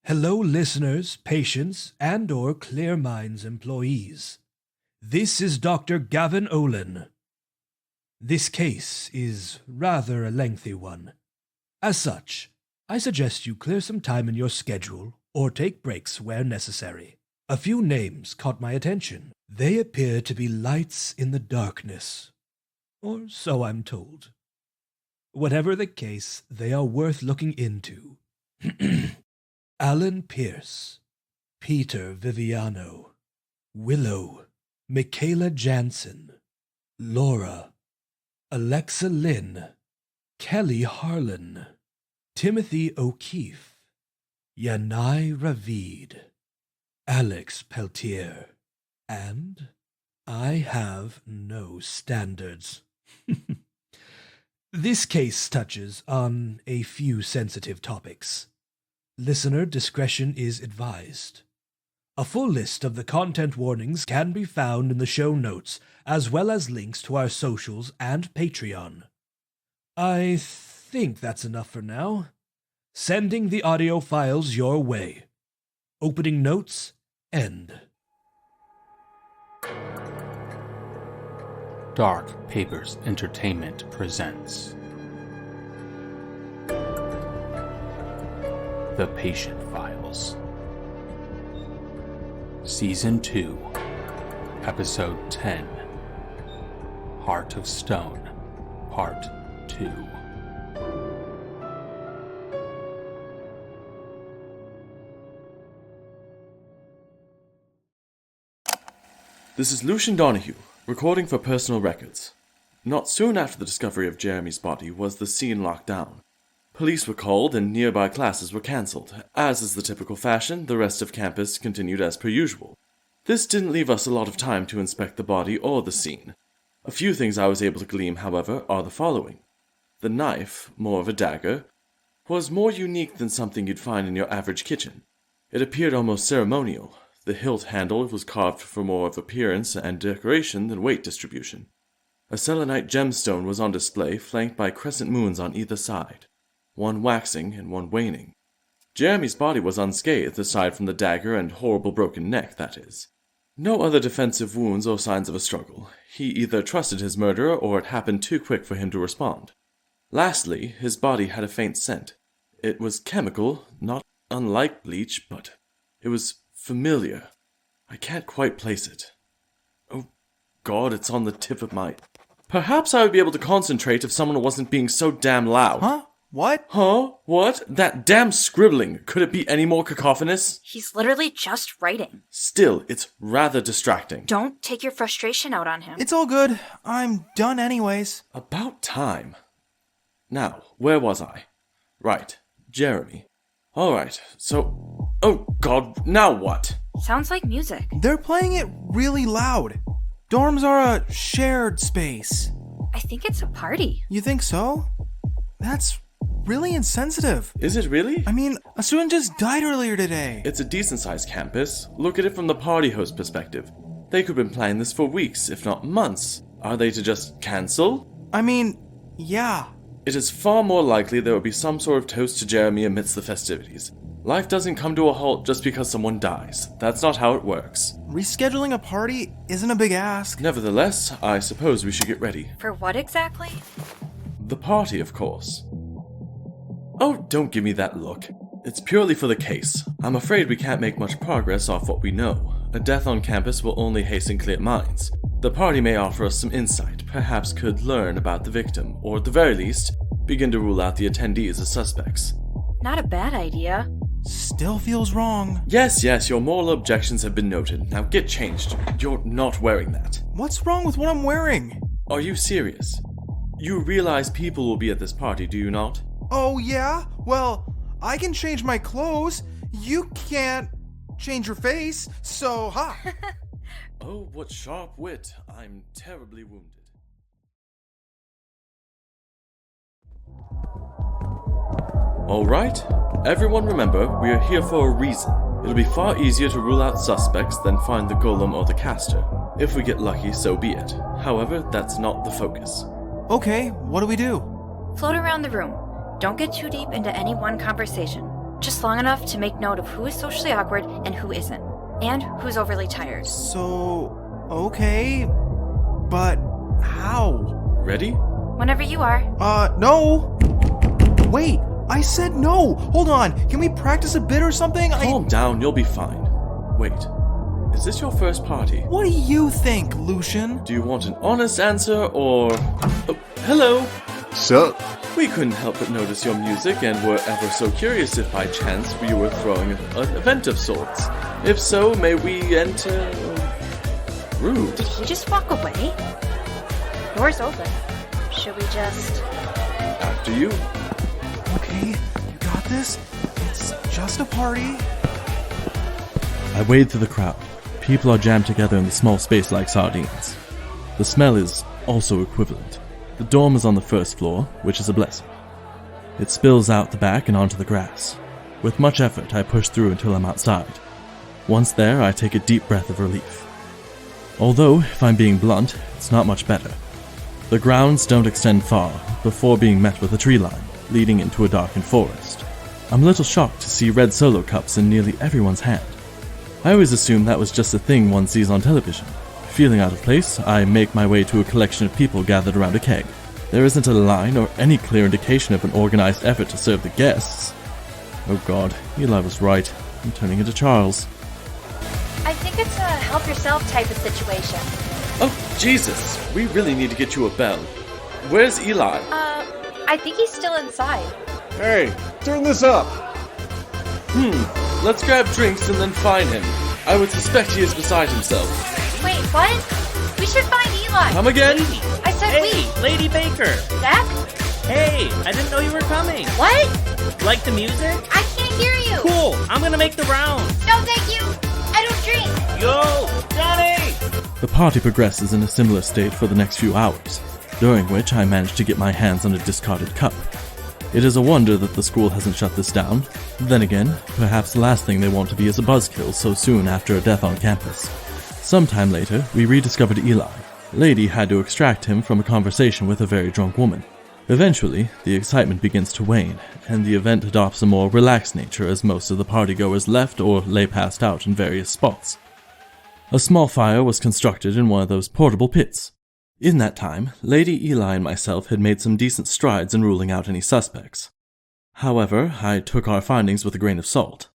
Hello, listeners, patients, and/or Clear Minds employees. This is Dr. Gavin Olin. This case is rather a lengthy one. As such, I suggest you clear some time in your schedule or take breaks where necessary. A few names caught my attention. They appear to be lights in the darkness, or so I'm told. Whatever the case, they are worth looking into. Alan Pierce, Peter Viviano, Willow, Michaela Jansen, Laura, Alexa Lynn, Kelly Harlan, Timothy O'Keefe, Yanai Ravid, Alex Peltier, and I have no standards. This case touches on a few sensitive topics. Listener discretion is advised. A full list of the content warnings can be found in the show notes, as well as links to our socials and Patreon. I think that's enough for now. Sending the audio files your way. Opening notes, end. Dark Papers Entertainment presents The Patient Files, Season 2, Episode 10, Heart of Stone, Part 2. This is Lucian Donahue, recording for personal records. Not soon after the discovery of Jeremy's body was the scene locked down. Police were called and nearby classes were cancelled. As is the typical fashion, the rest of campus continued as per usual. This didn't leave us a lot of time to inspect the body or the scene. A few things I was able to glean, however, are the following. The knife, more of a dagger, was more unique than something you'd find in your average kitchen. It appeared almost ceremonial. The hilt handle was carved for more of appearance and decoration than weight distribution. A selenite gemstone was on display, flanked by crescent moons on either side, one waxing and one waning. Jeremy's body was unscathed, aside from the dagger and horrible broken neck, that is. No other defensive wounds or signs of a struggle. He either trusted his murderer or it happened too quick for him to respond. Lastly, his body had a faint scent. It was chemical, not unlike bleach, but it was familiar. I can't quite place it. Oh God, it's on the tip of my... Perhaps I would be able to concentrate if someone wasn't being so damn loud. Huh? What? Huh? What? That damn scribbling. Could it be any more cacophonous? He's literally just writing. Still, it's rather distracting. Don't take your frustration out on him. It's all good. I'm done anyways. About time. Now, where was I? Right, Jeremy. Alright, so... Oh God, now what? Sounds like music. They're playing it really loud. Dorms are a shared space. I think it's a party. You think so? That's really insensitive. Is it really? I mean, a student just died earlier today. It's a decent-sized campus. Look at it from the party host perspective. They could have been planning this for weeks, if not months. Are they to just cancel? I mean, yeah. It is far more likely there will be some sort of toast to Jeremy amidst the festivities. Life doesn't come to a halt just because someone dies. That's not how it works. Rescheduling a party isn't a big ask. Nevertheless, I suppose we should get ready. For what exactly? The party, of course. Oh, don't give me that look. It's purely for the case. I'm afraid we can't make much progress off what we know. A death on campus will only hasten clear minds. The party may offer us some insight, perhaps could learn about the victim, or at the very least, begin to rule out the attendees as suspects. Not a bad idea. Still feels wrong. Yes, your moral objections have been noted. Now get changed. You're not wearing that. What's wrong with what I'm wearing? Are you serious? You realize people will be at this party, do you not? Oh yeah? Well, I can change my clothes. You can't change your face, so ha! Oh, what sharp wit. I'm terribly wounded. Alright, everyone remember, we are here for a reason. It'll be far easier to rule out suspects than find the golem or the caster. If we get lucky, so be it. However, that's not the focus. Okay, what do we do? Float around the room. Don't get too deep into any one conversation. Just long enough to make note of who is socially awkward and who isn't. And who's overly tired. So, okay. But how? Ready? Whenever you are. No! Wait, I said no! Hold on, can we practice a bit or something? Calm down, you'll be fine. Wait, is this your first party? What do you think, Lucian? Do you want an honest answer or... Oh, hello! Sup? We couldn't help but notice your music and were ever so curious if by chance you were throwing an event of sorts. If so, may we enter... Rude. Did he just walk away? Door's open. Should we just... After you. Okay, you got this? It's just a party. I wade through the crowd. People are jammed together in the small space like sardines. The smell is also equivalent. The dorm is on the first floor, which is a blessing. It spills out the back and onto the grass. With much effort, I push through until I'm outside. Once there, I take a deep breath of relief. Although, if I'm being blunt, it's not much better. The grounds don't extend far, before being met with a tree line, leading into a darkened forest. I'm a little shocked to see red solo cups in nearly everyone's hand. I always assumed that was just a thing one sees on television. Feeling out of place, I make my way to a collection of people gathered around a keg. There isn't a line or any clear indication of an organized effort to serve the guests. Oh god, Eli was right. I'm turning into Charles. I think it's a help yourself type of situation. Oh, Jesus! We really need to get you a bell. Where's Eli? I think he's still inside. Hey, turn this up! Let's grab drinks and then find him. I would suspect he is beside himself. Wait, what? We should find Eli. Come again? I said Hey, Lady Baker! Zach? Hey, I didn't know you were coming. What? Like the music? I can't hear you. Cool, I'm gonna make the rounds. No, thank you. I don't drink. Yo, Johnny! The party progresses in a similar state for the next few hours, during which I manage to get my hands on a discarded cup. It is a wonder that the school hasn't shut this down. Then again, perhaps the last thing they want to be is a buzzkill so soon after a death on campus. Sometime later, we rediscovered Eli. Lady had to extract him from a conversation with a very drunk woman. Eventually, the excitement begins to wane, and the event adopts a more relaxed nature as most of the partygoers left or lay passed out in various spots. A small fire was constructed in one of those portable pits. In that time, Lady Eli and myself had made some decent strides in ruling out any suspects. However, I took our findings with a grain of salt.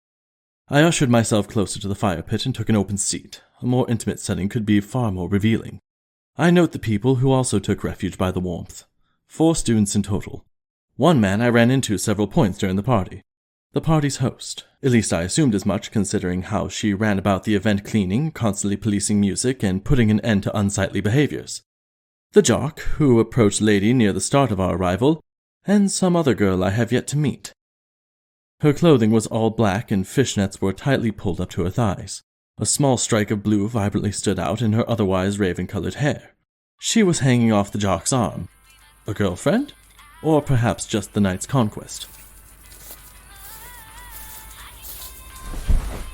I ushered myself closer to the fire pit and took an open seat. A more intimate setting could be far more revealing. I note the people who also took refuge by the warmth. 4 students in total. One man I ran into several points during the party. The party's host. At least I assumed as much, considering how she ran about the event cleaning, constantly policing music, and putting an end to unsightly behaviors. The jock, who approached Lady near the start of our arrival, and some other girl I have yet to meet. Her clothing was all black and fishnets were tightly pulled up to her thighs. A small strike of blue vibrantly stood out in her otherwise raven-colored hair. She was hanging off the jock's arm. A girlfriend? Or perhaps just the night's conquest?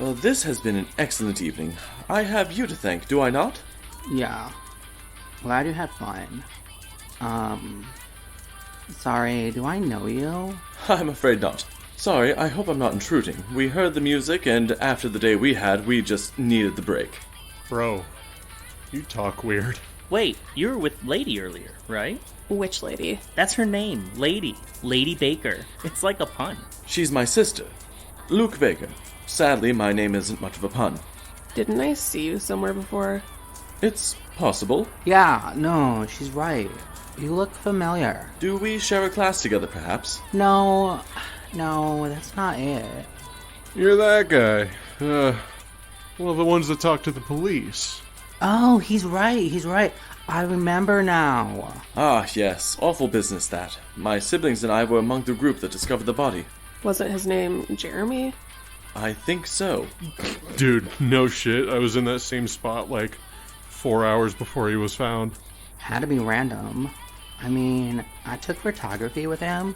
Well, this has been an excellent evening. I have you to thank, do I not? Yeah. Glad you had fun. Sorry, do I know you? I'm afraid not. Sorry, I hope I'm not intruding. We heard the music, and after the day we had, we just needed the break. Bro, you talk weird. Wait, you were with Lady earlier, right? Which lady? That's her name, Lady. Lady Baker. It's like a pun. She's my sister, Luke Baker. Sadly, my name isn't much of a pun. Didn't I see you somewhere before? It's possible. Yeah, no, she's right. You look familiar. Do we share a class together, perhaps? No, that's not it. You're that guy. One of the ones that talk to the police. Oh, he's right. I remember now. Ah, yes. Awful business, that. My siblings and I were among the group that discovered the body. Wasn't his name Jeremy? I think so. Dude, no shit. I was in that same spot like 4 hours before he was found. Had to be random. I mean, I took photography with him.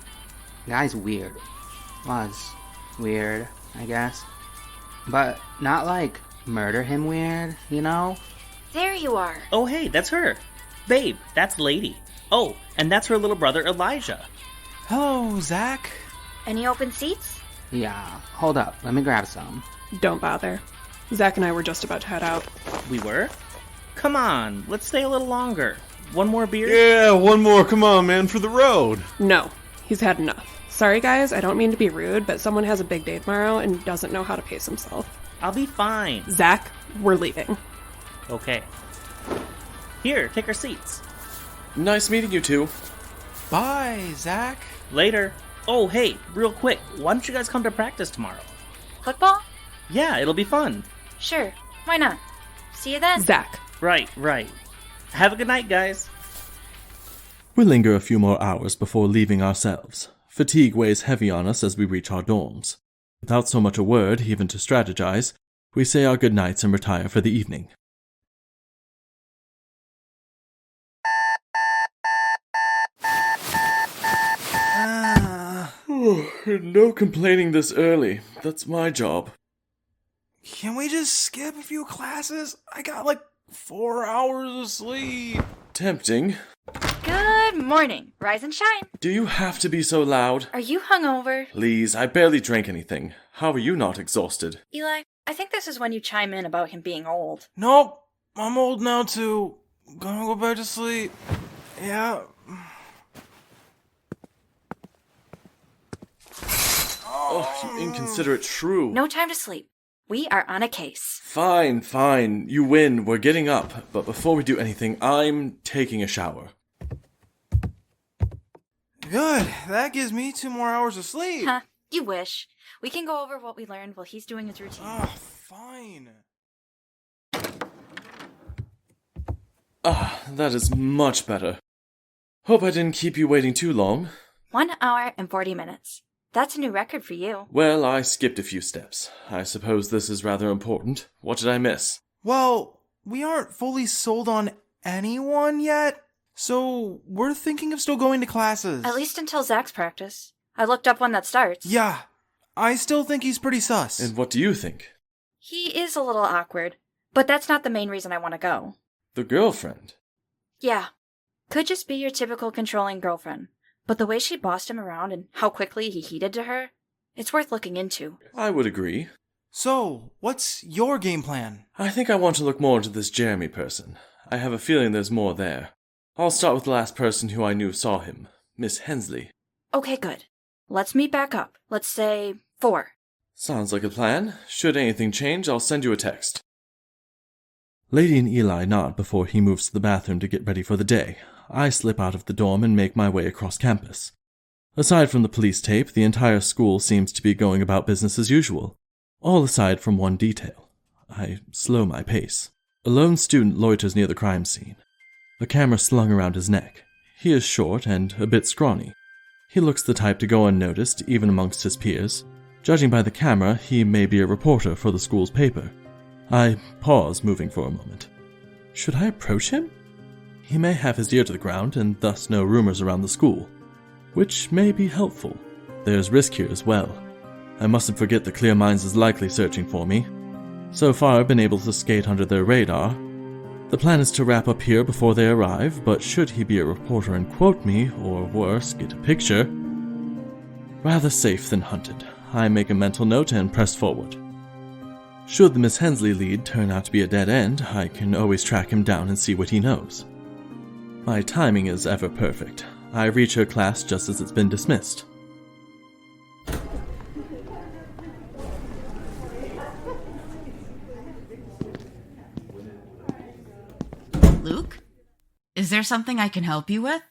Guy's weird. Was weird, I guess. But not like murder him weird, you know? There you are. Oh, hey, that's her. Babe, that's Lady. Oh, and that's her little brother, Elijah. Hello, Zach. Any open seats? Yeah, hold up. Let me grab some. Don't bother. Zach and I were just about to head out. We were? Come on, let's stay a little longer. One more beer? Yeah, one more. Come on, man, for the road. No, he's had enough. Sorry guys, I don't mean to be rude, but someone has a big day tomorrow and doesn't know how to pace himself. I'll be fine. Zach, we're leaving. Okay. Here, take our seats. Nice meeting you two. Bye, Zach. Later. Oh, hey, real quick, why don't you guys come to practice tomorrow? Football? Yeah, it'll be fun. Sure, why not? See you then. Zach. Right. Have a good night, guys. We linger a few more hours before leaving ourselves. Fatigue weighs heavy on us as we reach our dorms. Without so much a word, even to strategize, we say our goodnights and retire for the evening. No complaining this early. That's my job. Can we just skip a few classes? I got like 4 hours of sleep. Tempting. Good morning. Rise and shine. Do you have to be so loud? Are you hungover? Please, I barely drank anything. How are you not exhausted? Eli, I think this is when you chime in about him being old. Nope, I'm old now too. Gonna go back to sleep. Yeah. Oh, you inconsiderate shrew. No time to sleep. We are on a case. Fine. You win. We're getting up. But before we do anything, I'm taking a shower. Good. That gives me 2 more hours of sleep. Huh, you wish. We can go over what we learned while he's doing his routine. Fine. That is much better. Hope I didn't keep you waiting too long. 1 hour and 40 minutes. That's a new record for you. Well, I skipped a few steps. I suppose this is rather important. What did I miss? Well, we aren't fully sold on anyone yet, so we're thinking of still going to classes. At least until Zach's practice. I looked up when that starts. Yeah, I still think he's pretty sus. And what do you think? He is a little awkward, but that's not the main reason I want to go. The girlfriend? Yeah. Could just be your typical controlling girlfriend. But the way she bossed him around and how quickly he heeded to her, it's worth looking into. I would agree. So, what's your game plan? I think I want to look more into this Jeremy person. I have a feeling there's more there. I'll start with the last person who I knew saw him, Miss Hensley. Okay, good. Let's meet back up. Let's say 4. Sounds like a plan. Should anything change, I'll send you a text. Lady and Eli nod before he moves to the bathroom to get ready for the day. I slip out of the dorm and make my way across campus. Aside from the police tape, the entire school seems to be going about business as usual. All aside from one detail. I slow my pace. A lone student loiters near the crime scene. A camera slung around his neck. He is short and a bit scrawny. He looks the type to go unnoticed, even amongst his peers. Judging by the camera, he may be a reporter for the school's paper. I pause, moving for a moment. Should I approach him? He may have his ear to the ground and thus know rumors around the school, which may be helpful. There's risk here as well. I mustn't forget that Clear Minds is likely searching for me. So far, I've been able to skate under their radar. The plan is to wrap up here before they arrive, but should he be a reporter and quote me, or worse, get a picture, rather safe than hunted. I make a mental note and press forward. Should the Miss Hensley lead turn out to be a dead end, I can always track him down and see what he knows. My timing is ever perfect. I reach her class just as it's been dismissed. Luke? Is there something I can help you with?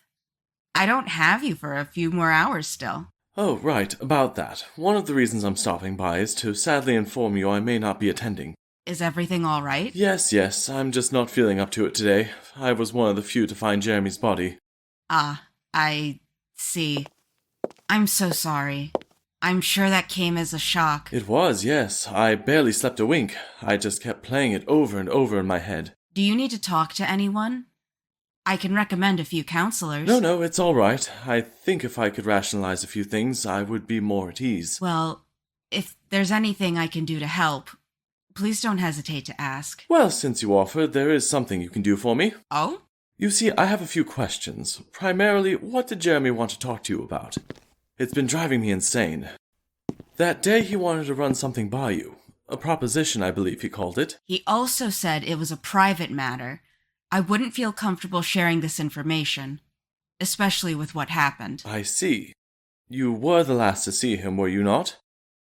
I don't have you for a few more hours still. Oh, right, about that. One of the reasons I'm stopping by is to sadly inform you I may not be attending. Is everything all right? Yes, I'm just not feeling up to it today. I was one of the few to find Jeremy's body. I see. I'm so sorry. I'm sure that came as a shock. It was, yes. I barely slept a wink. I just kept playing it over and over in my head. Do you need to talk to anyone? I can recommend a few counselors. No, it's all right. I think if I could rationalize a few things, I would be more at ease. Well, if there's anything I can do to help, please don't hesitate to ask. Well, since you offered, there is something you can do for me. Oh? You see, I have a few questions. Primarily, what did Jeremy want to talk to you about? It's been driving me insane. That day he wanted to run something by you. A proposition, I believe he called it. He also said it was a private matter. I wouldn't feel comfortable sharing this information, especially with what happened. I see. You were the last to see him, were you not?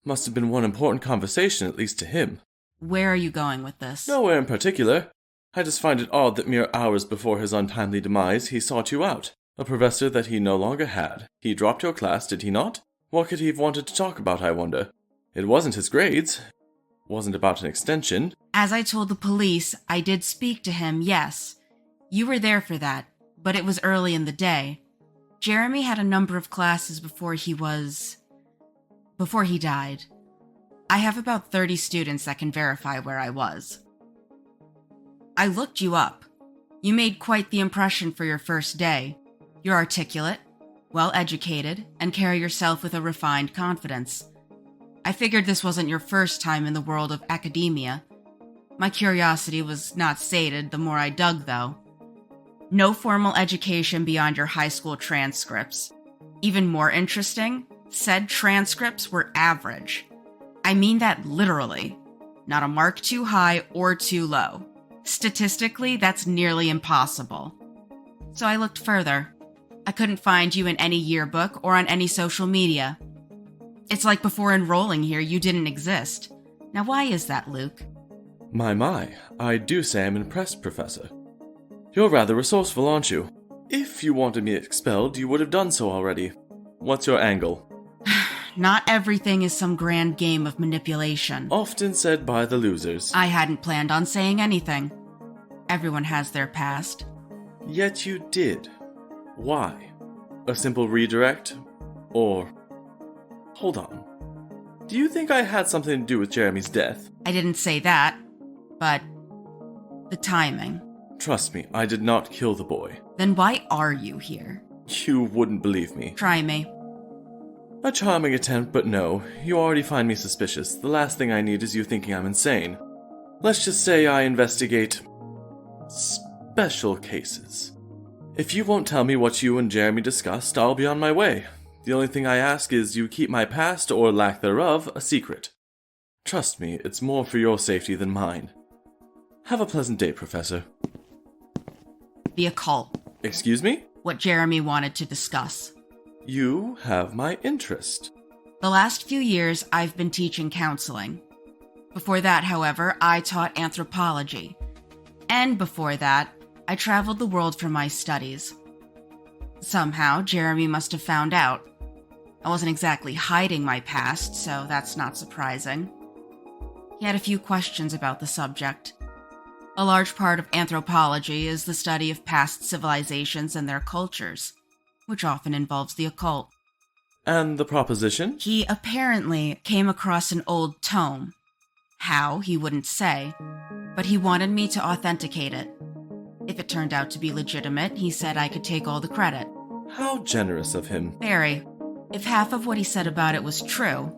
Must have been one important conversation, at least to him. Where are you going with this? Nowhere in particular. I just find it odd that mere hours before his untimely demise he sought you out. A professor that he no longer had. He dropped your class, did he not? What could he have wanted to talk about, I wonder? It wasn't his grades. Wasn't about an extension. As I told the police, I did speak to him, yes. You were there for that, but it was early in the day. Jeremy had a number of classes before he died. I have about 30 students that can verify where I was. I looked you up. You made quite the impression for your first day. You're articulate, well-educated, and carry yourself with a refined confidence. I figured this wasn't your first time in the world of academia. My curiosity was not sated the more I dug, though. No formal education beyond your high school transcripts. Even more interesting, said transcripts were average. I mean that literally. Not a mark too high or too low. Statistically, that's nearly impossible. So I looked further. I couldn't find you in any yearbook or on any social media. It's like before enrolling here, you didn't exist. Now why is that, Luke? My, I do say I'm impressed, Professor. You're rather resourceful, aren't you? If you wanted me expelled, you would have done so already. What's your angle? Not everything is some grand game of manipulation. Often said by the losers. I hadn't planned on saying anything. Everyone has their past. Yet you did. Why? A simple redirect? Or... Hold on. Do you think I had something to do with Jeremy's death? I didn't say that, but... the timing. Trust me, I did not kill the boy. Then why are you here? You wouldn't believe me. Try me. A charming attempt, but no. You already find me suspicious. The last thing I need is you thinking I'm insane. Let's just say I investigate... special cases. If you won't tell me what you and Jeremy discussed, I'll be on my way. The only thing I ask is you keep my past, or lack thereof, a secret. Trust me, it's more for your safety than mine. Have a pleasant day, Professor. The occult. Excuse me? What Jeremy wanted to discuss. You have my interest. The last few years, I've been teaching counseling. Before that, however, I taught anthropology. And before that, I traveled the world for my studies. Somehow, Jeremy must have found out. I wasn't exactly hiding my past, so that's not surprising. He had a few questions about the subject. A large part of anthropology is the study of past civilizations and their cultures, which often involves the occult. And the proposition? He apparently came across an old tome. How, he wouldn't say, but he wanted me to authenticate it. If it turned out to be legitimate, he said I could take all the credit. How generous of him. Very. If half of what he said about it was true,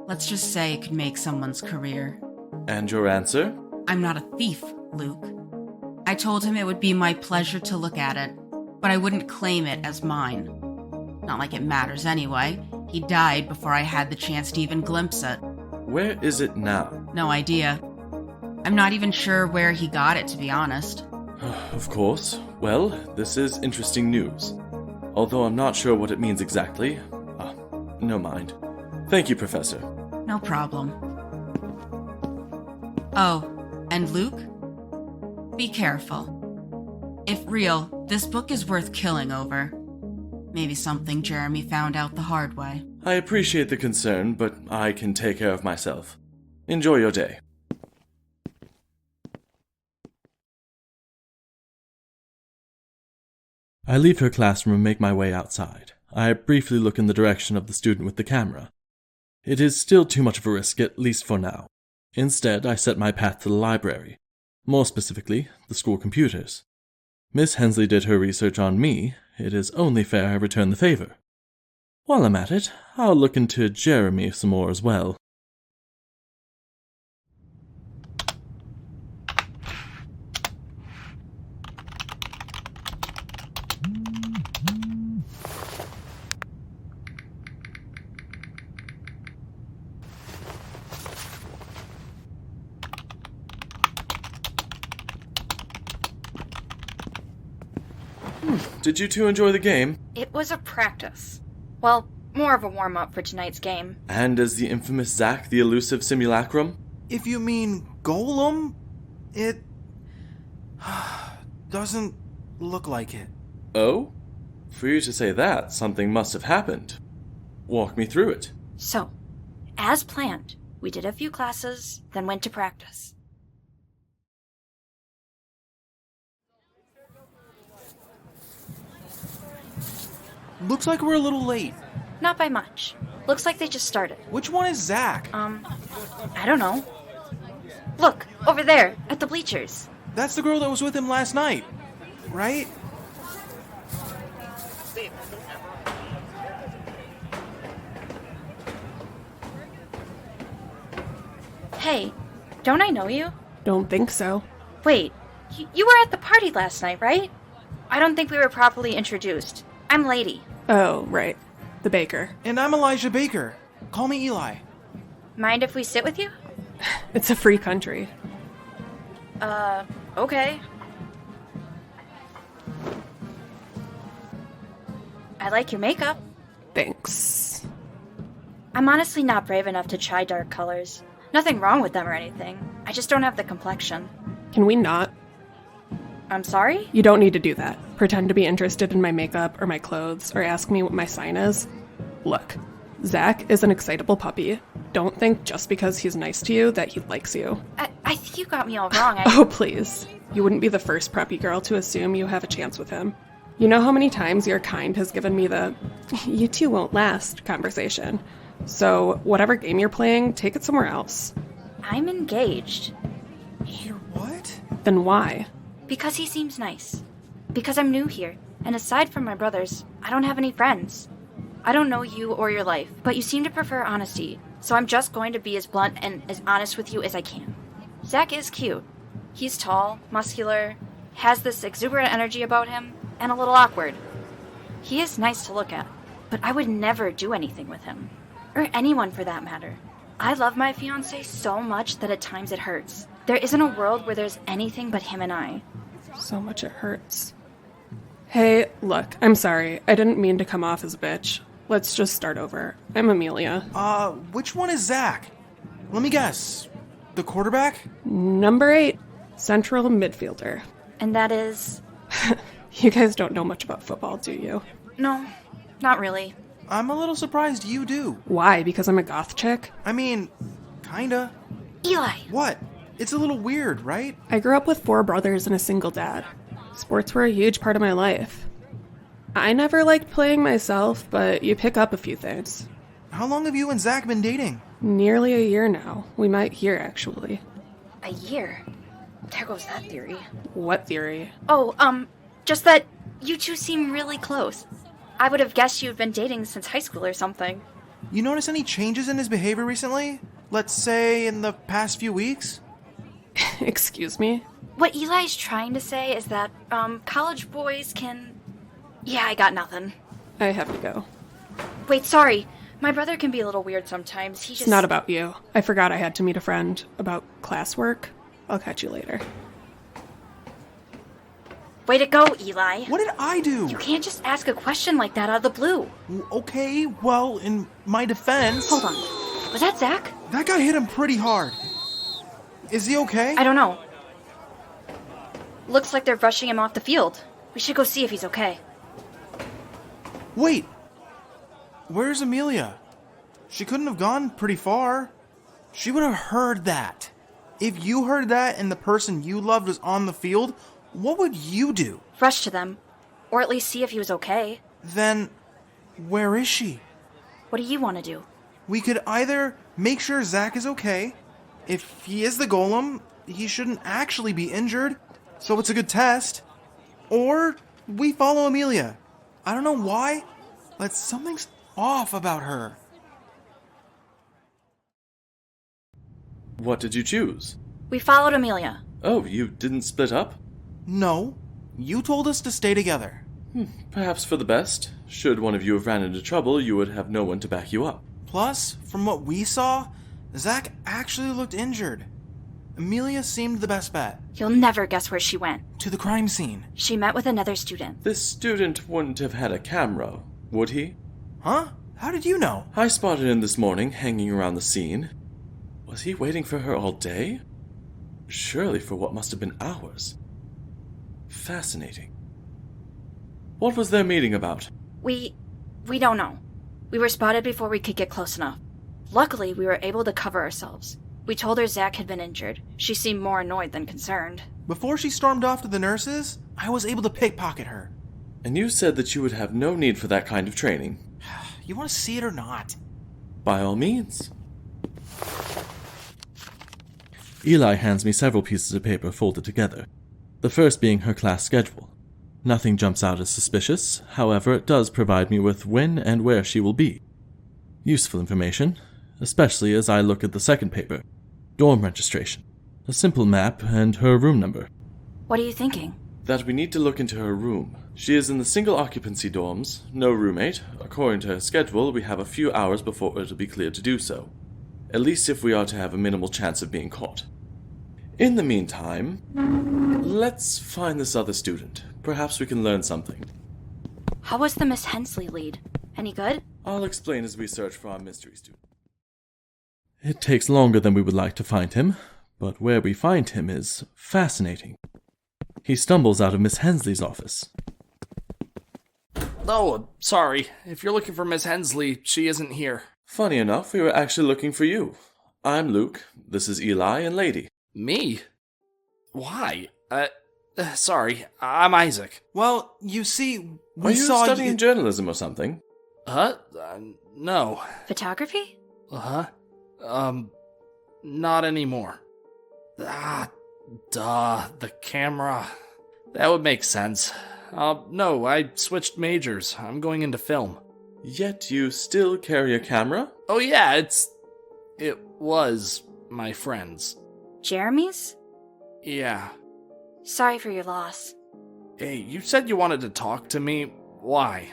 let's just say it could make someone's career. And your answer? I'm not a thief, Luke. I told him it would be my pleasure to look at it, but I wouldn't claim it as mine. Not like it matters anyway. He died before I had the chance to even glimpse it. Where is it now? No idea. I'm not even sure where he got it, to be honest. Of course. Well, this is interesting news. Although I'm not sure what it means exactly. No mind. Thank you, Professor. No problem. Oh, and Luke? Be careful. If real, this book is worth killing over. Maybe something Jeremy found out the hard way. I appreciate the concern, but I can take care of myself. Enjoy your day. I leave her classroom and make my way outside. I briefly look in the direction of the student with the camera. It is still too much of a risk, at least for now. Instead, I set my path to the library. More specifically, the school computers. Miss Hensley did her research on me. It is only fair I return the favor. While I'm at it, I'll look into Jeremy some more as well. Did you two enjoy the game? It was a practice. Well, more of a warm-up for tonight's game. And is the infamous Zack the elusive simulacrum? If you mean golem, it doesn't look like it. Oh? For you to say that, something must have happened. Walk me through it. So, as planned, we did a few classes, then went to practice. Looks like we're a little late. Not by much. Looks like they just started. Which one is Zack? I don't know. Look, over there, at the bleachers. That's the girl that was with him last night, right? Hey, don't I know you? Don't think so. Wait, you were at the party last night, right? I don't think we were properly introduced. I'm Lady. Oh, right. The baker. And I'm Elijah Baker. Call me Eli. Mind if we sit with you? It's a free country. Okay. I like your makeup. Thanks. I'm honestly not brave enough to try dark colors. Nothing wrong with them or anything. I just don't have the complexion. Can we not? I'm sorry? You don't need to do that. Pretend to be interested in my makeup or my clothes or ask me what my sign is. Look, Zack is an excitable puppy. Don't think just because he's nice to you that he likes you. I think you got me all wrong. Oh, please. You wouldn't be the first preppy girl to assume you have a chance with him. You know how many times your kind has given me the "you two won't last" conversation. So whatever game you're playing, take it somewhere else. I'm engaged. You're what? Then why? Because he seems nice. Because I'm new here, and aside from my brothers, I don't have any friends. I don't know you or your life, but you seem to prefer honesty, so I'm just going to be as blunt and as honest with you as I can. Zack is cute. He's tall, muscular, has this exuberant energy about him, and a little awkward. He is nice to look at, but I would never do anything with him. Or anyone for that matter. I love my fiancé so much that at times it hurts. There isn't a world where there's anything but him and I. So much it hurts. Hey, look, I'm sorry. I didn't mean to come off as a bitch. Let's just start over. I'm Amelia. Which one is Zack? Let me guess. The quarterback? Number 8, central midfielder. And that is... You guys don't know much about football, do you? No, not really. I'm a little surprised you do. Why? Because I'm a goth chick? I mean, kinda. Eli! What? It's a little weird, right? I grew up with 4 brothers and a single dad. Sports were a huge part of my life. I never liked playing myself, but you pick up a few things. How long have you and Zack been dating? Nearly a year now. We might hear, actually. A year? There goes that theory. What theory? Oh, just that you two seem really close. I would have guessed you'd been dating since high school or something. You notice any changes in his behavior recently? Let's say in the past few weeks? Excuse me? What Eli's trying to say is that, college boys can... Yeah, I got nothing. I have to go. Wait, sorry. My brother can be a little weird sometimes. He just... It's not about you. I forgot I had to meet a friend about classwork. I'll catch you later. Way to go, Eli. What did I do? You can't just ask a question like that out of the blue. Okay, well, in my defense... Hold on. Was that Zack? That guy hit him pretty hard. Is he okay? I don't know. Looks like they're rushing him off the field. We should go see if he's okay. Wait. Where's Amelia? She couldn't have gone pretty far. She would have heard that. If you heard that and the person you loved was on the field, what would you do? Rush to them. Or at least see if he was okay. Then, where is she? What do you want to do? We could either make sure Zack is okay. If he is the golem, he shouldn't actually be injured, so it's a good test. Or we follow Amelia. I don't know why, but something's off about her. What did you choose? We followed Amelia. Oh, you didn't split up? No, you told us to stay together. Perhaps for the best. Should one of you have ran into trouble, you would have no one to back you up. Plus, from what we saw, Zack actually looked injured. Amelia seemed the best bet. You'll never guess where she went. To the crime scene. She met with another student. This student wouldn't have had a camera, would he? Huh? How did you know? I spotted him this morning hanging around the scene. Was he waiting for her all day? Surely for what must have been hours. Fascinating. What was their meeting about? We don't know. We were spotted before we could get close enough. Luckily, we were able to cover ourselves. We told her Zach had been injured. She seemed more annoyed than concerned. Before she stormed off to the nurses, I was able to pickpocket her. And you said that you would have no need for that kind of training. You want to see it or not? By all means. Eli hands me several pieces of paper folded together, the first being her class schedule. Nothing jumps out as suspicious, however it does provide me with when and where she will be. Useful information, especially as I look at the second paper, dorm registration, a simple map, and her room number. What are you thinking? That we need to look into her room. She is in the single occupancy dorms, no roommate. According to her schedule, we have a few hours before it'll be clear to do so. At least if we are to have a minimal chance of being caught. In the meantime, let's find this other student. Perhaps we can learn something. How was the Miss Hensley lead? Any good? I'll explain as we search for our mystery student. It takes longer than we would like to find him, but where we find him is fascinating. He stumbles out of Miss Hensley's office. Oh, sorry. If you're looking for Miss Hensley, she isn't here. Funny enough, we were actually looking for you. I'm Luke. This is Eli and Lady. Me? Why? Sorry. I'm Isaac. Well, you see, Are you studying journalism or something? No. Photography? Not anymore. The camera. That would make sense. No, I switched majors. I'm going into film. Yet you still carry a camera? Oh yeah, it was my friend's. Jeremy's? Yeah. Sorry for your loss. Hey, you said you wanted to talk to me. Why?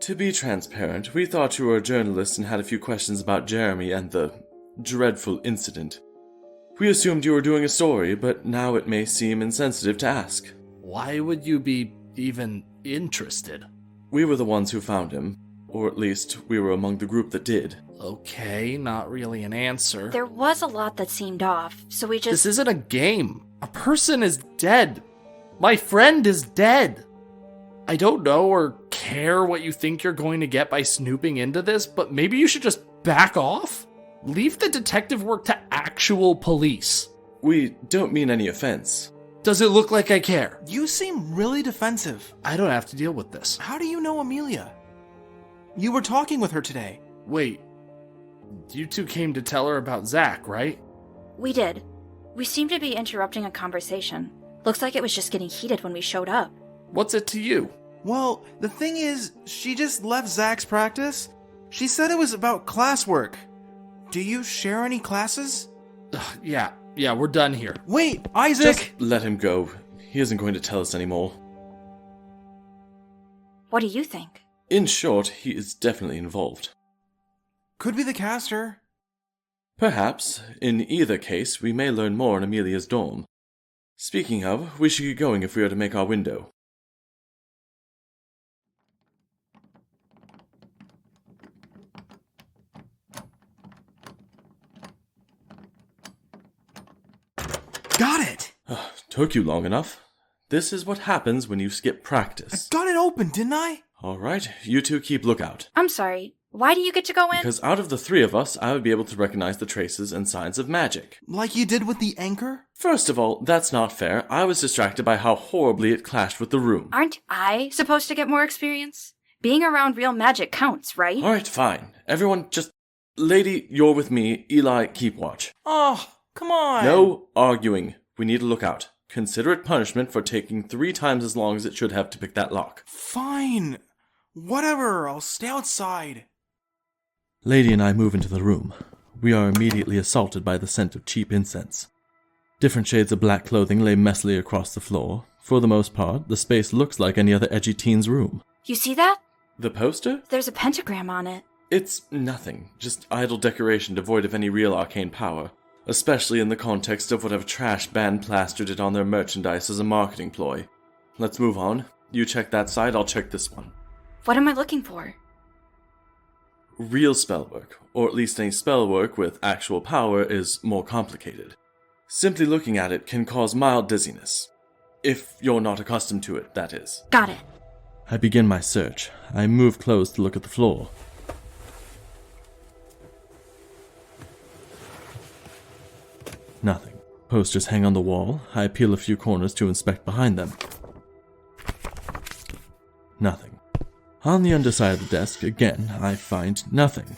To be transparent, we thought you were a journalist and had a few questions about Jeremy and the dreadful incident. We assumed you were doing a story, but now it may seem insensitive to ask. Why would you be even interested? We were the ones who found him, or at least we were among the group that did. Okay, not really an answer. There was a lot that seemed off, so we just... This isn't a game. A person is dead. My friend is dead. I don't know or care what you think you're going to get by snooping into this, but maybe you should just back off? Leave the detective work to actual police. We don't mean any offense. Does it look like I care? You seem really defensive. I don't have to deal with this. How do you know Amelia? You were talking with her today. Wait. You two came to tell her about Zach, right? We did. We seemed to be interrupting a conversation. Looks like it was just getting heated when we showed up. What's it to you? Well, the thing is, she just left Zach's practice. She said it was about classwork. Do you share any classes? Yeah, we're done here. Wait, Isaac! Just let him go. He isn't going to tell us anymore. What do you think? In short, he is definitely involved. Could be the caster. Perhaps. In either case, we may learn more in Amelia's dorm. Speaking of, we should get going if we are to make our window. Got it! Took you long enough. This is what happens when you skip practice. I got it open, didn't I? Alright, you two keep lookout. I'm sorry. Why do you get to go in? Because out of the three of us, I would be able to recognize the traces and signs of magic. Like you did with the anchor? First of all, that's not fair. I was distracted by how horribly it clashed with the room. Aren't I supposed to get more experience? Being around real magic counts, right? Alright, fine. Everyone just... Lady, you're with me. Eli, keep watch. Oh, come on! No arguing. We need to look out. Consider it punishment for taking 3 times as long as it should have to pick that lock. Fine. Whatever, I'll stay outside. Lady and I move into the room. We are immediately assaulted by the scent of cheap incense. Different shades of black clothing lay messily across the floor. For the most part, the space looks like any other edgy teen's room. You see that? The poster? There's a pentagram on it. It's nothing. Just idle decoration devoid of any real arcane power. especially in the context of whatever trash band plastered it on their merchandise as a marketing ploy. Let's move on. You check that side, I'll check this one. What am I looking for? Real spellwork, or at least any spellwork with actual power, is more complicated. Simply looking at it can cause mild dizziness. If you're not accustomed to it, that is. Got it. I begin my search. I move close to look at the floor. Nothing. Posters hang on the wall. I peel a few corners to inspect behind them. Nothing. On the underside of the desk, again, I find nothing.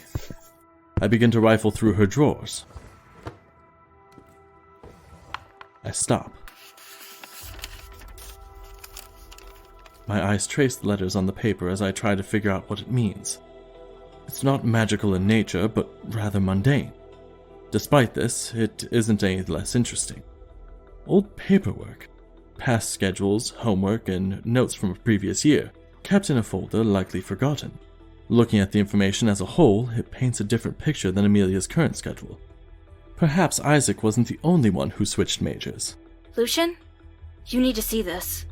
I begin to rifle through her drawers. I stop. My eyes trace the letters on the paper as I try to figure out what it means. It's not magical in nature, but rather mundane. Despite this, it isn't any less interesting. Old paperwork, past schedules, homework, and notes from a previous year, kept in a folder likely forgotten. Looking at the information as a whole, it paints a different picture than Amelia's current schedule. Perhaps Isaac wasn't the only one who switched majors. Lucian, you need to see this.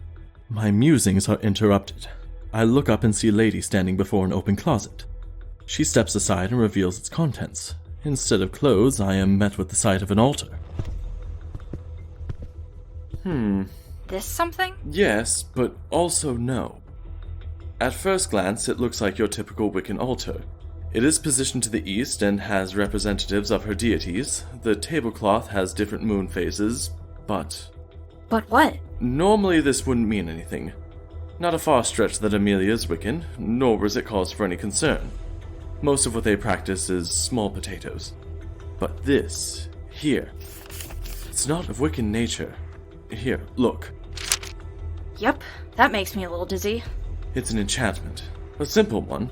My musings are interrupted. I look up and see a lady standing before an open closet. She steps aside and reveals its contents. Instead of clothes, I am met with the sight of an altar. This something? Yes, but also no. At first glance, it looks like your typical Wiccan altar. It is positioned to the east and has representatives of her deities. The tablecloth has different moon phases, but... But what? Normally this wouldn't mean anything. Not a far stretch that Amelia is Wiccan, nor is it cause for any concern. Most of what they practice is small potatoes. But this, here, it's not of Wiccan nature. Here, look. Yep, that makes me a little dizzy. It's an enchantment. A simple one.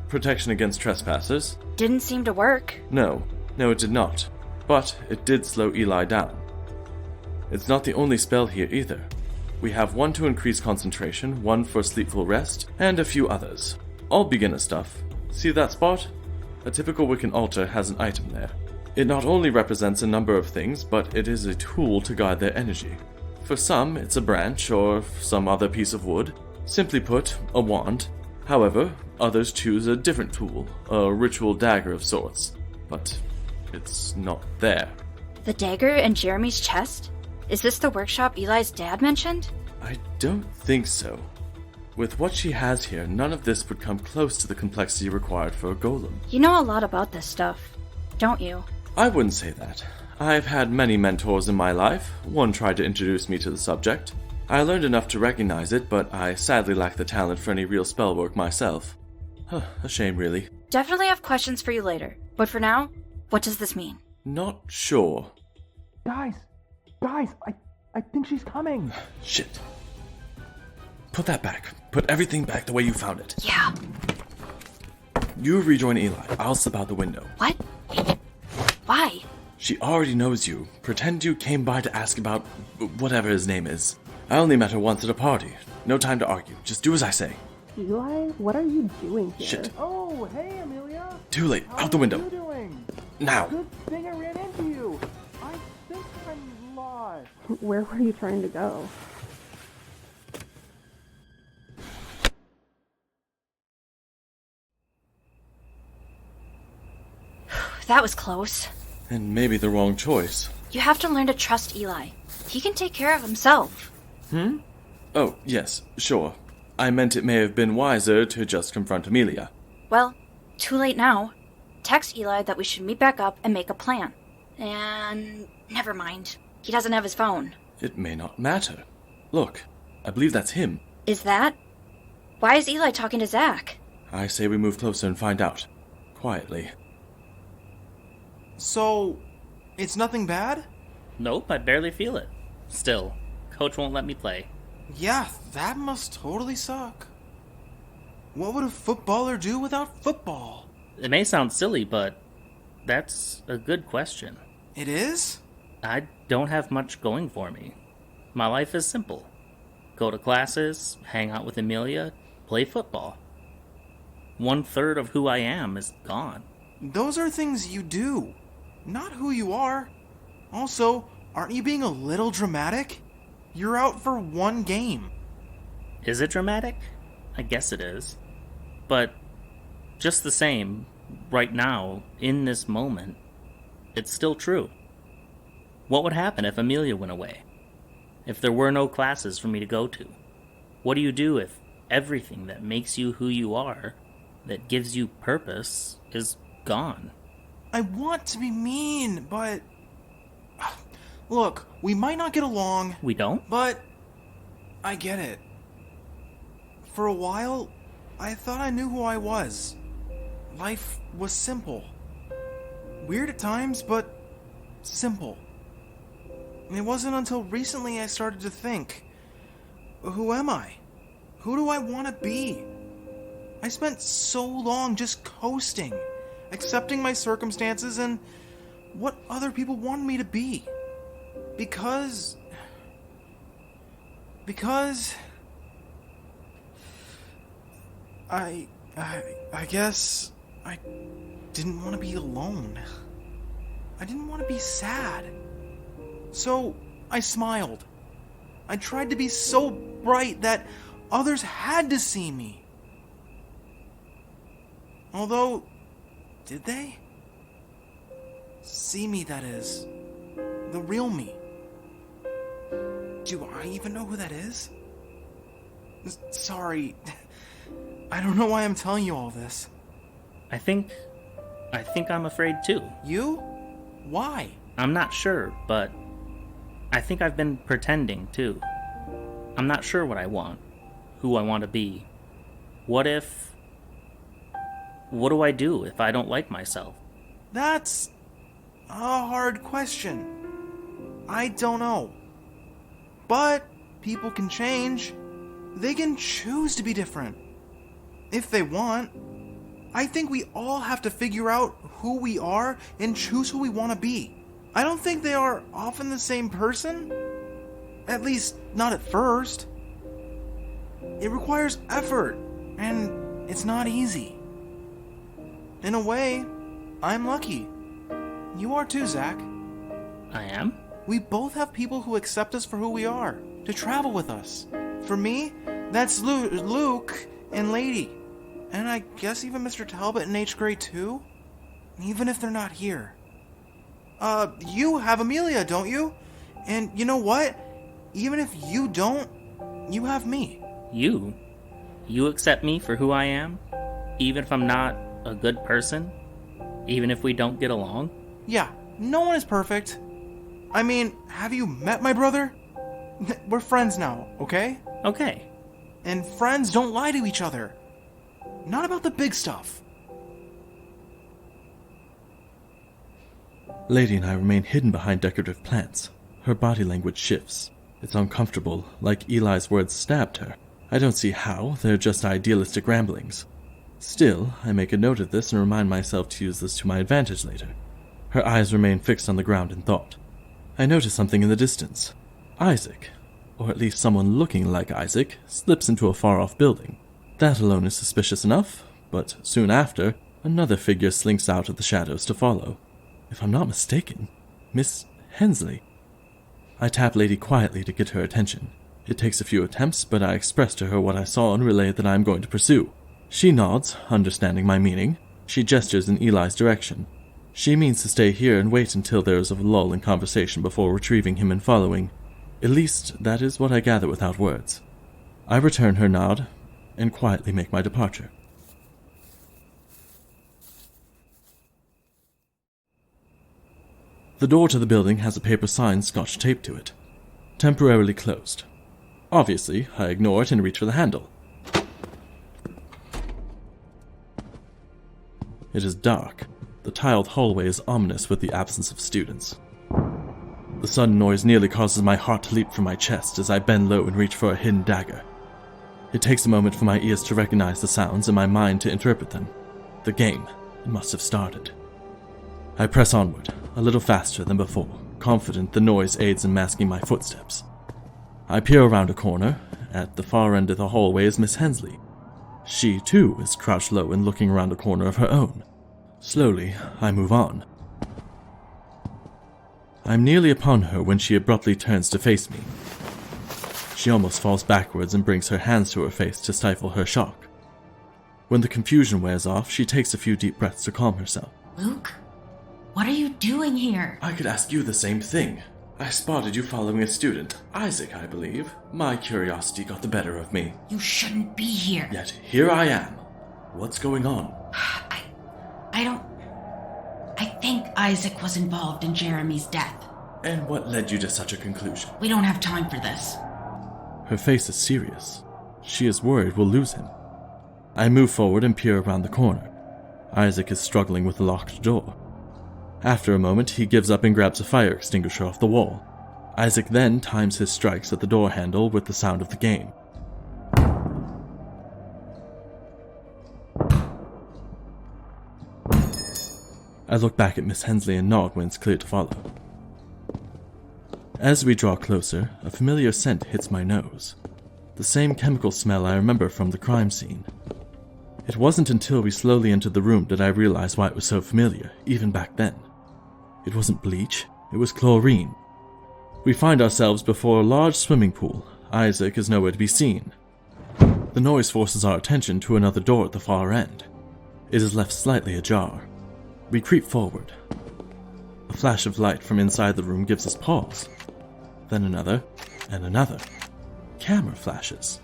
Protection against trespassers. Didn't seem to work. No, it did not. But it did slow Eli down. It's not the only spell here either. We have one to increase concentration, one for sleepful rest, and a few others. All beginner stuff. See that spot? A typical Wiccan altar has an item there. It not only represents a number of things, but it is a tool to guide their energy. For some, it's a branch or some other piece of wood. Simply put, a wand. However, others choose a different tool, a ritual dagger of sorts. But it's not there. The dagger in Jeremy's chest? Is this the workshop Eli's dad mentioned? I don't think so. With what she has here, none of this would come close to the complexity required for a golem. You know a lot about this stuff, don't you? I wouldn't say that. I've had many mentors in my life. One tried to introduce me to the subject. I learned enough to recognize it, but I sadly lack the talent for any real spell work myself. A shame, really. Definitely have questions for you later. But for now, what does this mean? Not sure. Guys, I think she's coming. Shit. Put that back. Put everything back the way you found it. Yeah. You rejoin Eli. I'll slip out the window. What? Why? She already knows you. Pretend you came by to ask about whatever his name is. I only met her once at a party. No time to argue. Just do as I say. Eli, what are you doing here? Shit. Oh, hey, Amelia. Too late. Out the window. How are you doing? Now. Good thing I ran into you. I think I'm lost. Where were you trying to go? That was close. And maybe the wrong choice. You have to learn to trust Eli. He can take care of himself. Oh, yes, sure. I meant it may have been wiser to just confront Amelia. Well, too late now. Text Eli that we should meet back up and make a plan. And never mind. He doesn't have his phone. It may not matter. Look, I believe that's him. Is that? Why is Eli talking to Zach? I say we move closer and find out. Quietly. So, it's nothing bad? Nope, I barely feel it. Still, Coach won't let me play. Yeah, that must totally suck. What would a footballer do without football? It may sound silly, but that's a good question. It is? I don't have much going for me. My life is simple. Go to classes, hang out with Amelia, play football. 1/3 of who I am is gone. Those are things you do, not who you are. Also, aren't you being a little dramatic? You're out for one game. Is it dramatic? I guess it is. But just the same, right now, in this moment, it's still true. What would happen if Amelia went away? If there were no classes for me to go to? What do you do if everything that makes you who you are, that gives you purpose, is gone? I want to be mean, but... Look, we might not get along. We don't? But I get it. For a while, I thought I knew who I was. Life was simple. Weird at times, but simple. It wasn't until recently I started to think, who am I? Who do I want to be? I spent so long just coasting, accepting my circumstances and what other people wanted me to be. Because I guess I didn't want to be alone. I didn't want to be sad. So I smiled. I tried to be so bright that others had to see me. Although, did they? See me, that is. The real me. Do I even know who that is? Sorry. I don't know why I'm telling you all this. I think I'm afraid too. You? Why? I'm not sure, but I think I've been pretending too. I'm not sure what I want, who I want to be. What do I do if I don't like myself? That's a hard question. I don't know. But people can change. They can choose to be different. If they want. I think we all have to figure out who we are and choose who we want to be. I don't think they are often the same person. At least, not at first. It requires effort, and it's not easy. In a way, I'm lucky. You are too, Zach. I am? We both have people who accept us for who we are, to travel with us. For me, that's Luke and Lady. And I guess even Mr. Talbot in H grade too? Even if they're not here. You have Amelia, don't you? And you know what? Even if you don't, you have me. You? You accept me for who I am? Even if I'm not a good person? Even if we don't get along? Yeah, no one is perfect. I mean, have you met my brother? We're friends now, okay? Okay. And friends don't lie to each other. Not about the big stuff. Lady and I remain hidden behind decorative plants. Her body language shifts. It's uncomfortable, like Eli's words stabbed her. I don't see how, they're just idealistic ramblings. Still, I make a note of this and remind myself to use this to my advantage later. Her eyes remain fixed on the ground in thought. I notice something in the distance. Isaac, or at least someone looking like Isaac, slips into a far-off building. That alone is suspicious enough, but soon after, another figure slinks out of the shadows to follow. If I'm not mistaken, Miss Hensley. I tap Lady quietly to get her attention. It takes a few attempts, but I express to her what I saw and relay that I am going to pursue. She nods, understanding my meaning. She gestures in Eli's direction. She means to stay here and wait until there is a lull in conversation before retrieving him and following. At least, that is what I gather without words. I return her nod, and quietly make my departure. The door to the building has a paper sign scotch taped to it. Temporarily closed. Obviously, I ignore it and reach for the handle. It is dark. The tiled hallway is ominous with the absence of students. The sudden noise nearly causes my heart to leap from my chest as I bend low and reach for a hidden dagger. It takes a moment for my ears to recognize the sounds and my mind to interpret them. The game must have started. I press onward, a little faster than before, confident the noise aids in masking my footsteps. I peer around a corner. At the far end of the hallway is Miss Hensley. She, too, is crouched low and looking around a corner of her own. Slowly, I move on. I'm nearly upon her when she abruptly turns to face me. She almost falls backwards and brings her hands to her face to stifle her shock. When the confusion wears off, she takes a few deep breaths to calm herself. Luke, what are you doing here? I could ask you the same thing. I spotted you following a student, Isaac, I believe. My curiosity got the better of me. You shouldn't be here. Yet here I am. What's going on? I think Isaac was involved in Jeremy's death. And what led you to such a conclusion? We don't have time for this. Her face is serious. She is worried we'll lose him. I move forward and peer around the corner. Isaac is struggling with the locked door. After a moment, he gives up and grabs a fire extinguisher off the wall. Isaac then times his strikes at the door handle with the sound of the game. I look back at Miss Hensley and nod when it's clear to follow. As we draw closer, a familiar scent hits my nose. The same chemical smell I remember from the crime scene. It wasn't until we slowly entered the room that I realized why it was so familiar, even back then. It wasn't bleach, it was chlorine. We find ourselves before a large swimming pool. Isaac is nowhere to be seen. The noise forces our attention to another door at the far end. It is left slightly ajar. We creep forward. A flash of light from inside the room gives us pause. Then another, and another. Camera flashes.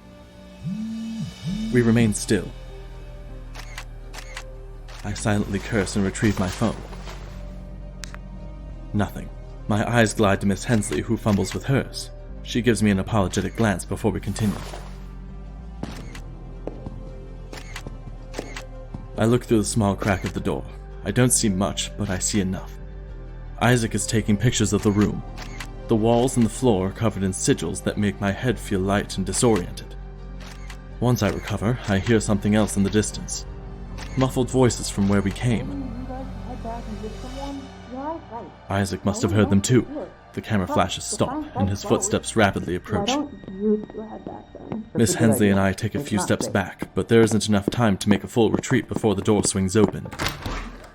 We remain still. I silently curse and retrieve my phone. Nothing. My eyes glide to Miss Hensley, who fumbles with hers. She gives me an apologetic glance before we continue. I look through the small crack of the door. I don't see much, but I see enough. Isaac is taking pictures of the room. The walls and the floor are covered in sigils that make my head feel light and disoriented. Once I recover, I hear something else in the distance. Muffled voices from where we came. Isaac must have heard them too. The camera flashes stop, and his footsteps rapidly approach. Miss Hensley and I take a few steps back, but there isn't enough time to make a full retreat before the door swings open.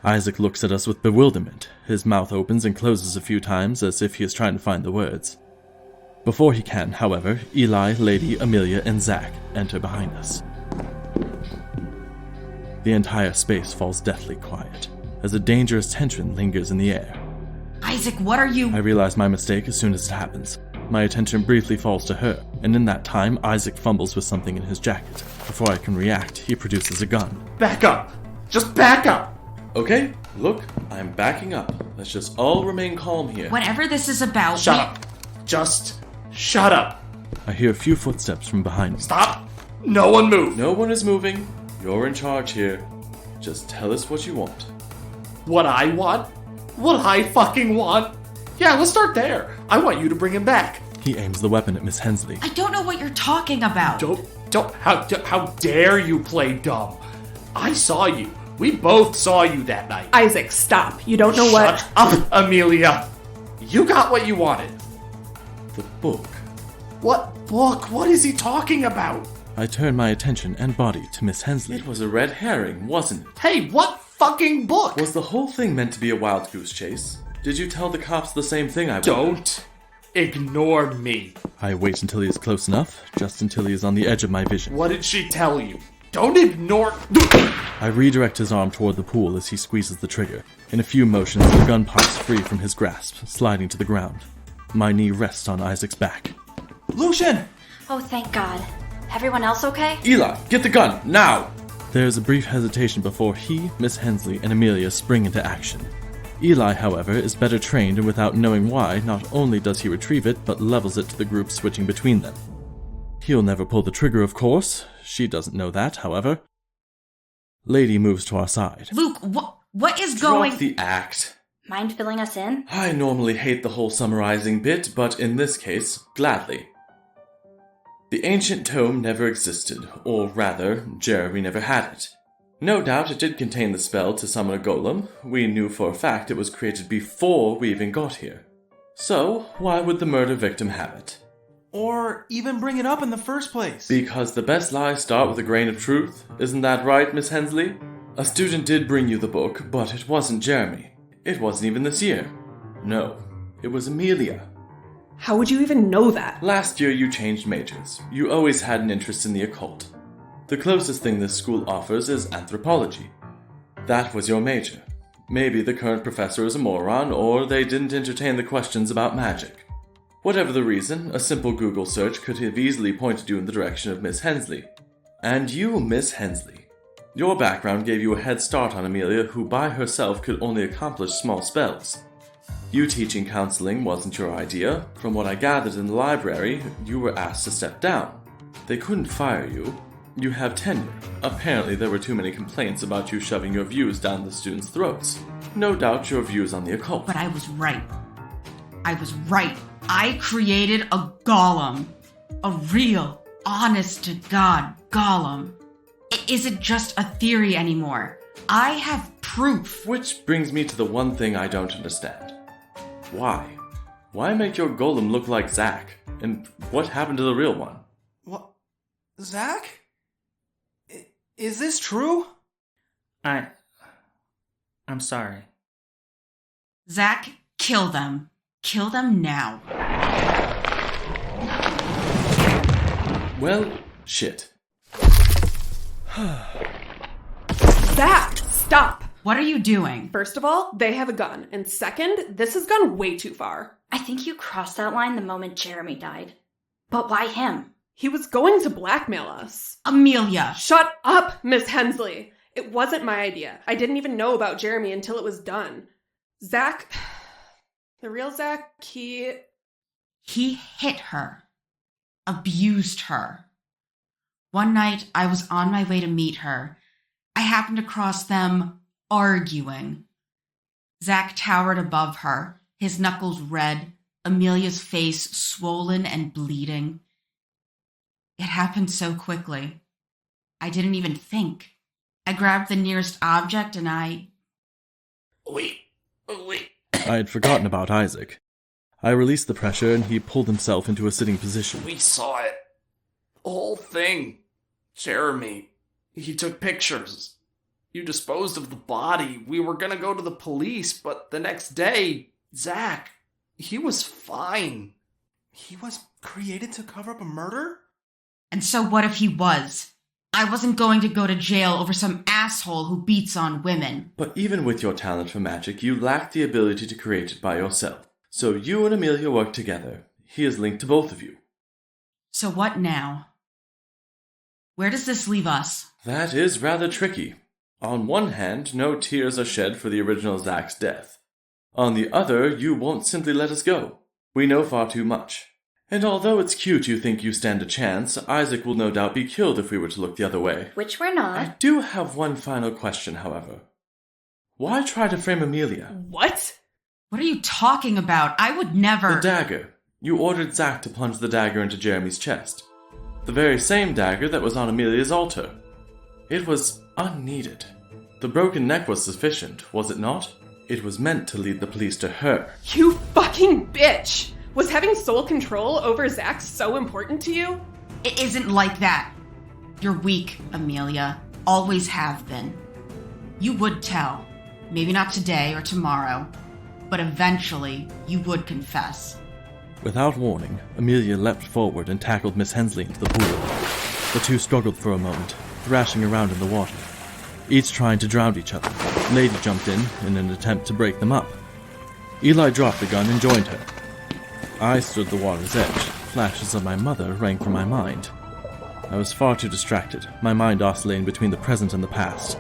Isaac looks at us with bewilderment. His mouth opens and closes a few times as if he is trying to find the words. Before he can, however, Eli, Lady, Amelia, and Zach enter behind us. The entire space falls deathly quiet, as a dangerous tension lingers in the air. Isaac, what are you? I realize my mistake as soon as it happens. My attention briefly falls to her, and in that time, Isaac fumbles with something in his jacket. Before I can react, he produces a gun. Back up! Just back up! Okay, look, I'm backing up. Let's just all remain calm here. Whatever this is about, Shut up! Just shut up! I hear a few footsteps from behind me. Stop! No one move! No one is moving. You're in charge here. Just tell us what you want. What I want? What I fucking want? Yeah, let's start there. I want you to bring him back. He aims the weapon at Miss Hensley. I don't know what you're talking about. How dare you play dumb? I saw you. We both saw you that night. Isaac, stop. You don't know what... Shut up, Amelia. You got what you wanted. The book. What book? What is he talking about? I turn my attention and body to Miss Hensley. It was a red herring, wasn't it? Hey, what fucking book? Was the whole thing meant to be a wild goose chase? Did you tell the cops the same thing I would? Don't ignore me. I wait until he is close enough, just until he is on the edge of my vision. What did she tell you? Don't ignore... I redirect his arm toward the pool as he squeezes the trigger. In a few motions, the gun pops free from his grasp, sliding to the ground. My knee rests on Isaac's back. Lucian! Oh, thank God. Everyone else okay? Eli, get the gun, now! There is a brief hesitation before he, Miss Hensley, and Amelia spring into action. Eli, however, is better trained, and without knowing why, not only does he retrieve it, but levels it to the group switching between them. He'll never pull the trigger, of course. She doesn't know that, however. Lady moves to our side. Luke, what is going... Drop the act. Mind filling us in? I normally hate the whole summarizing bit, but in this case, gladly. The ancient tome never existed, or rather, Jeremy never had it. No doubt it did contain the spell to summon a golem. We knew for a fact it was created before we even got here. So, why would the murder victim have it? Or even bring it up in the first place? Because the best lies start with a grain of truth. Isn't that right, Miss Hensley? A student did bring you the book, but it wasn't Jeremy. It wasn't even this year. No, It was Amelia. How would you even know that? Last year you changed majors. You always had an interest in the occult. The closest thing this school offers is anthropology. That was your major. Maybe the current professor is a moron, or they didn't entertain the questions about magic. Whatever the reason, a simple Google search could have easily pointed you in the direction of Miss Hensley. And you, Miss Hensley. Your background gave you a head start on Amelia, who by herself could only accomplish small spells. You teaching counseling wasn't your idea. From what I gathered in the library, you were asked to step down. They couldn't fire you. You have tenure. Apparently there were too many complaints about you shoving your views down the students' throats. No doubt your views on the occult. But I was right. I created a golem. A real, honest-to-God golem. It isn't just a theory anymore. I have proof. Which brings me to the one thing I don't understand. Why? Why make your golem look like Zack? And what happened to the real one? What? Zack? Is this true? I'm sorry. Zack, kill them. Kill them now. Well, shit. Zack, stop! What are you doing? First of all, they have a gun. And second, this has gone way too far. I think you crossed that line the moment Jeremy died. But why him? He was going to blackmail us. Amelia! Shut up, Miss Hensley! It wasn't my idea. I didn't even know about Jeremy until it was done. Zack... The real Zack, He hit her. Abused her. One night, I was on my way to meet her. I happened to cross them arguing. Zack towered above her, his knuckles red, Amelia's face swollen and bleeding. It happened so quickly. I didn't even think. I grabbed the nearest object and Wait. I had forgotten about Isaac. I released the pressure and he pulled himself into a sitting position. We saw it. The whole thing. Jeremy. He took pictures. You disposed of the body. We were gonna go to the police, but the next day, Zack, he was fine. He was created to cover up a murder? And so what if he was? I wasn't going to go to jail over some asshole who beats on women. But even with your talent for magic, you lack the ability to create it by yourself. So you and Amelia work together. He is linked to both of you. So what now? Where does this leave us? That is rather tricky. On one hand, no tears are shed for the original Zack's death. On the other, you won't simply let us go. We know far too much. And although it's cute you think you stand a chance, Isaac will no doubt be killed if we were to look the other way. Which we're not. I do have one final question, however. Why try to frame Amelia? What? What are you talking about? I would never... The dagger. You ordered Zack to plunge the dagger into Jeremy's chest. The very same dagger that was on Amelia's altar. It was unneeded. The broken neck was sufficient, was it not? It was meant to lead the police to her. You fucking bitch! Was having sole control over Zack so important to you? It isn't like that. You're weak, Amelia. Always have been. You would tell. Maybe not today or tomorrow, but eventually you would confess. Without warning, Amelia leapt forward and tackled Miss Hensley into the pool. The two struggled for a moment, thrashing around in the water, each trying to drown each other. Lady jumped in an attempt to break them up. Eli dropped the gun and joined her. I stood the water's edge. Flashes of my mother rang from my mind. I was far too distracted, my mind oscillating between the present and the past.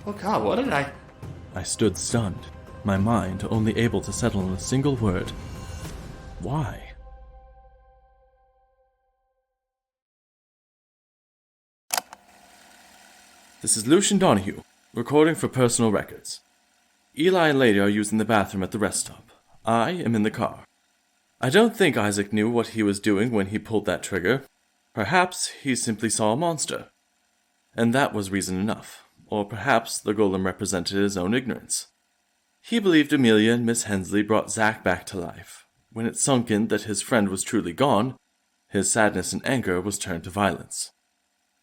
Oh God, what did I... I stood stunned, my mind only able to settle on a single word. Why? This is Lucian Donahue, recording for personal records. Eli and Lady are using the bathroom at the rest stop. I am in the car. I don't think Isaac knew what he was doing when he pulled that trigger. Perhaps he simply saw a monster. And that was reason enough. Or perhaps the golem represented his own ignorance. He believed Amelia and Miss Hensley brought Zack back to life. When it sunk in that his friend was truly gone, his sadness and anger was turned to violence.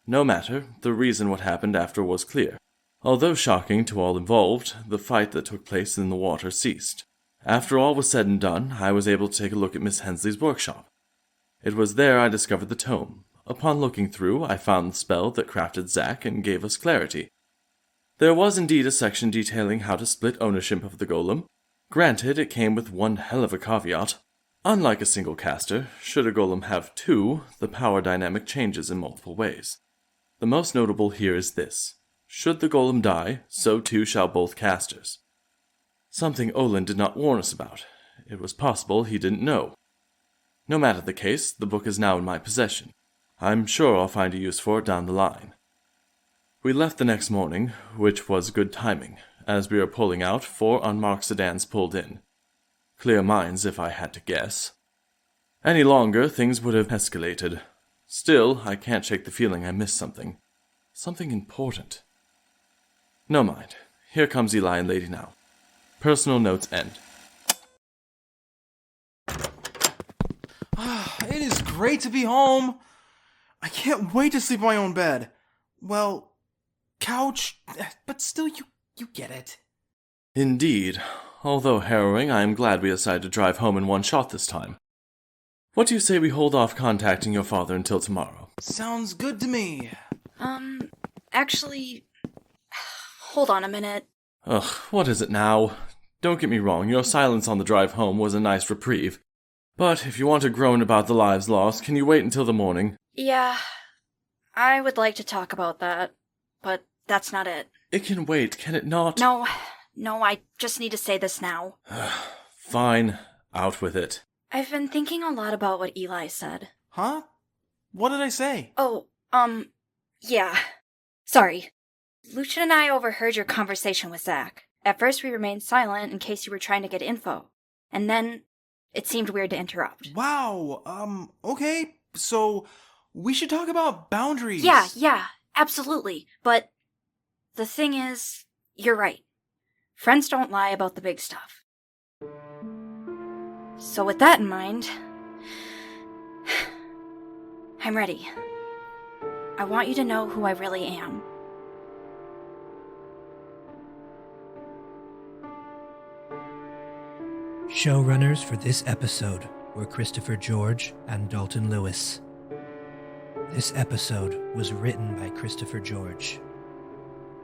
No matter, the reason what happened after was clear. Although shocking to all involved, the fight that took place in the water ceased. After all was said and done, I was able to take a look at Miss Hensley's workshop. It was there I discovered the tome. Upon looking through, I found the spell that crafted Zack and gave us clarity. There was indeed a section detailing how to split ownership of the golem. Granted, it came with one hell of a caveat. Unlike a single caster, should a golem have two, the power dynamic changes in multiple ways. The most notable here is this. Should the golem die, so too shall both casters. Something Olin did not warn us about. It was possible he didn't know. No matter the case, the book is now in my possession. I'm sure I'll find a use for it down the line. We left the next morning, which was good timing. As we were pulling out, 4 unmarked sedans pulled in. Clear minds, if I had to guess. Any longer, things would have escalated. Still, I can't shake the feeling I missed something. Something important. No mind. Here comes Eli and Lady now. Personal notes end. It is great to be home. I can't wait to sleep in my own bed. Well, couch, but still you get it. Indeed. Although harrowing, I am glad we decided to drive home in one shot this time. What do you say we hold off contacting your father until tomorrow? Sounds good to me. Actually, hold on a minute. Ugh, what is it now? Don't get me wrong, your silence on the drive home was a nice reprieve. But if you want to groan about the lives lost, can you wait until the morning? Yeah, I would like to talk about that, but that's not it. It can wait, can it not? No, I just need to say this now. Fine, out with it. I've been thinking a lot about what Eli said. Huh? What did I say? Oh, yeah. Sorry. Lucian and I overheard your conversation with Zack. At first we remained silent in case you were trying to get info. And then it seemed weird to interrupt. Wow, okay. So, we should talk about boundaries. Yeah, absolutely. But the thing is, you're right. Friends don't lie about the big stuff. So with that in mind, I'm ready. I want you to know who I really am. Showrunners for this episode were Christopher George and Dalton Lewis. This episode was written by Christopher George.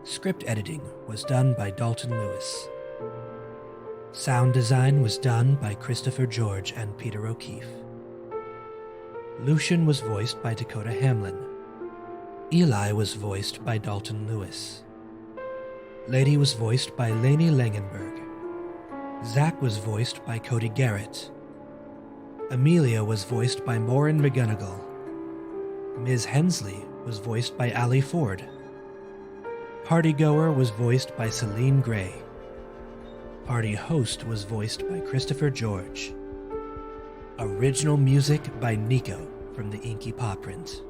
Script editing was done by Dalton Lewis. Sound design was done by Christopher George and Peter O'Keefe. Lucian was voiced by Dakota Hamlin. Eli was voiced by Dalton Lewis. Lady was voiced by Lainey Langenberg. Zack was voiced by Cody Garrett. Amelia was voiced by Maureen McGonigal. Ms. Hensley was voiced by Ali Ford. Partygoer was voiced by Celine Gray. Party host was voiced by Christopher George. Original music by Nico from the Inky Paw Print.